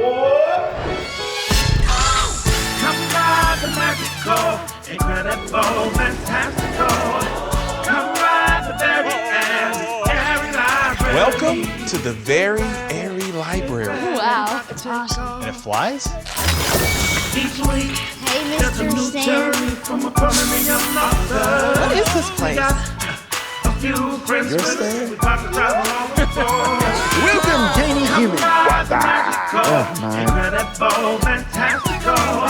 Come ride the magical, incredible, fantastical. Come ride the very airy library. Welcome to the Very Airy Library. Wow, it's awesome. And it flies? Each week, Hey, there's a Mr. new Stan. journey from a permanent author. What is this place? A few friends Your with us, Stan? we about to travel on before. Welcome, tiny human. Ride the magical, incredible, fantastical. Come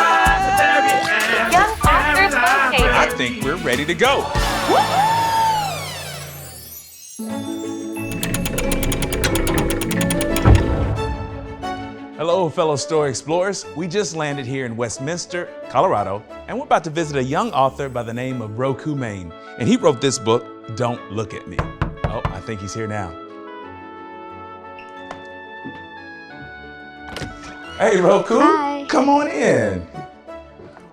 ride the very Young authors located. I think we're ready to go. Hello, fellow story explorers. We just landed here in Westminster, Colorado, and we're about to visit a young author by the name of Roku Main. And he wrote this book, Don't Look at Me. Oh, I think he's here now. Hey, Roku. Hi. Come on in.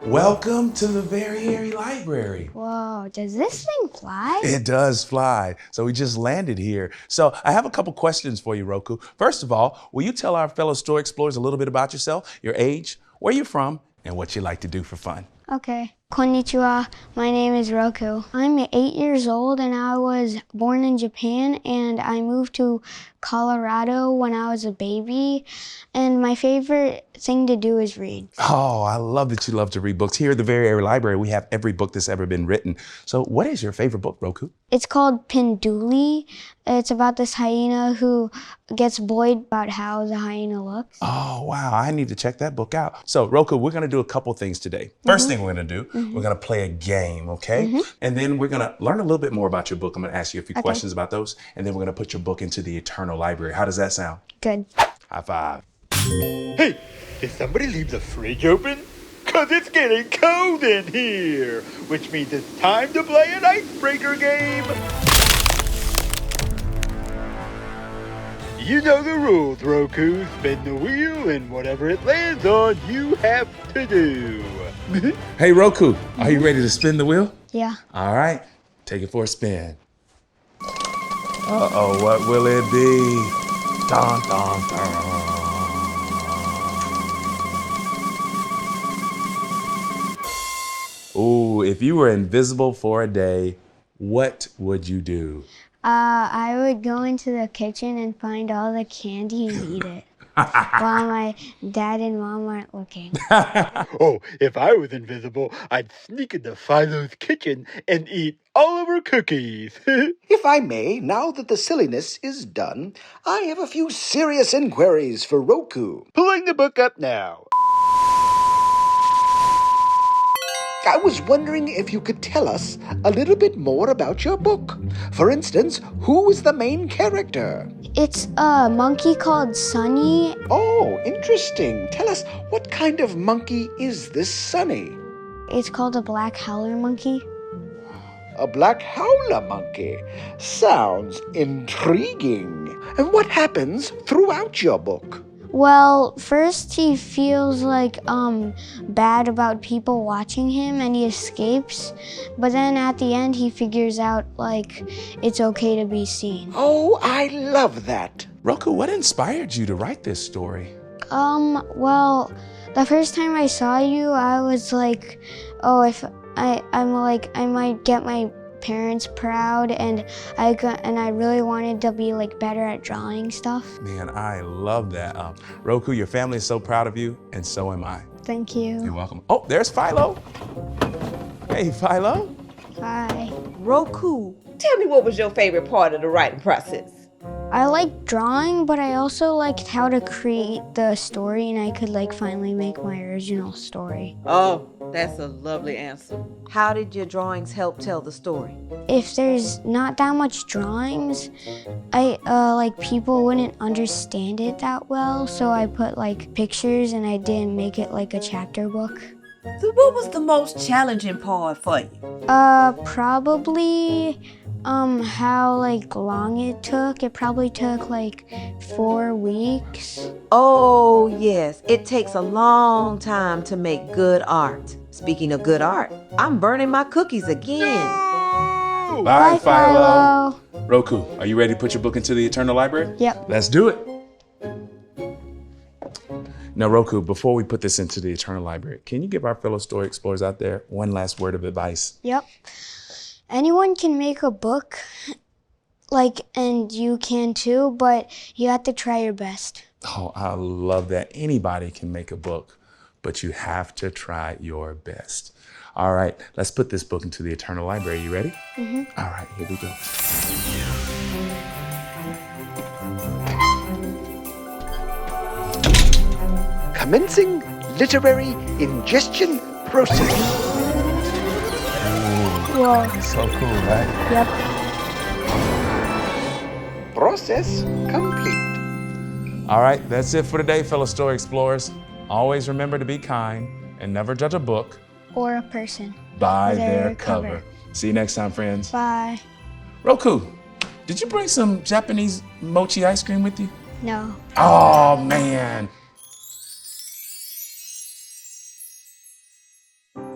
Welcome to the Very Airy Library. Whoa, does this thing fly? It does fly. So we just landed here. So I have a couple questions for you, Roku. First of all, will you tell our fellow story explorers a little bit about yourself, your age, where you're from, and what you like to do for fun? Okay. Konnichiwa, my name is Roku. I'm 8 years old and I was born in Japan and I moved to Colorado when I was a baby. And my favorite thing to do is read. Oh, I love that you love to read books. Here at the Very Airy Library, we have every book that's ever been written. So what is your favorite book, Roku? It's called Penduli. It's about this hyena who gets bullied about how the hyena looks. Oh, wow. I need to check that book out. So, Roku, we're going to do a couple things today. First thing we're going to do, we're going to play a game, okay? And then we're going to learn a little bit more about your book. I'm going to ask you a few questions about those, and then we're going to put your book into the Eternal Library. How does that sound? Good. High five. Hey, did somebody leave the fridge open? 'Cause it's getting cold in here, which means it's time to play an icebreaker game. You know the rules, Roku. Spin the wheel, and whatever it lands on, you have to do. Hey, Roku, are you ready to spin the wheel? Yeah. All right, take it for a spin. Uh-oh, what will it be? Dun, dun, dun. Ooh, if you were invisible for a day, what would you do? I would go into the kitchen and find all the candy and eat it while my dad and mom aren't looking. Oh, if I was invisible, I'd sneak into Philo's kitchen and eat all of her cookies. If I may, now that the silliness is done, I have a few serious inquiries for Roku. Pulling the book up now. I was wondering if you could tell us a little bit more about your book. For instance, who is the main character? It's a monkey called Sunny. Oh, interesting. Tell us, what kind of monkey is this Sunny? It's called a black howler monkey. A black howler monkey. Sounds intriguing. And what happens throughout your book? Well, first he feels like bad about people watching him and he escapes. But then at the end he figures out like it's okay to be seen. Oh, I love that. Roku, what inspired you to write this story? Well, the first time I saw you, I was like, oh, if I might get my parents proud, and I really wanted to be like better at drawing stuff. Man, I love that. Roku, your family is so proud of you, and so am I. Thank you. You're welcome. Oh, there's Philo. Hey, Philo. Hi. Roku, tell me what was your favorite part of the writing process? I like drawing, but I also liked how to create the story, and I could like finally make my original story. Oh, that's a lovely answer. How did your drawings help tell the story? If there's not that much drawings, I like people wouldn't understand it that well, so I put like pictures and I didn't make it like a chapter book. So what was the most challenging part for you? Probably how like long it took. It probably took like 4 weeks. Oh, yes. It takes a long time to make good art. Speaking of good art, I'm burning my cookies again. Bye, Philo. Philo. Roku, are you ready to put your book into the Eternal Library? Yep. Let's do it. Now, Roku, before we put this into the Eternal Library, can you give our fellow story explorers out there one last word of advice? Yep. Anyone can make a book, and you can too, but you have to try your best. Oh, I love that. Anybody can make a book, but you have to try your best. All right, let's put this book into the Eternal Library. You ready? Mm-hmm. All right, here we go. Commencing literary ingestion process. Whoa. So cool, right? Yep. Process complete. All right, that's it for today, fellow story explorers. Always remember to be kind and never judge a book Or a person. by Their their cover. See you next time, friends. Bye. Roku, did you bring some Japanese mochi ice cream with you? No. Oh, man.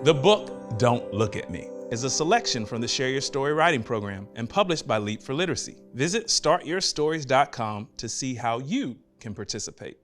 The book Don't Look at Me is a selection from the Share Your Story writing program and published by Leap for Literacy. Visit startyourstories.com to see how you can participate.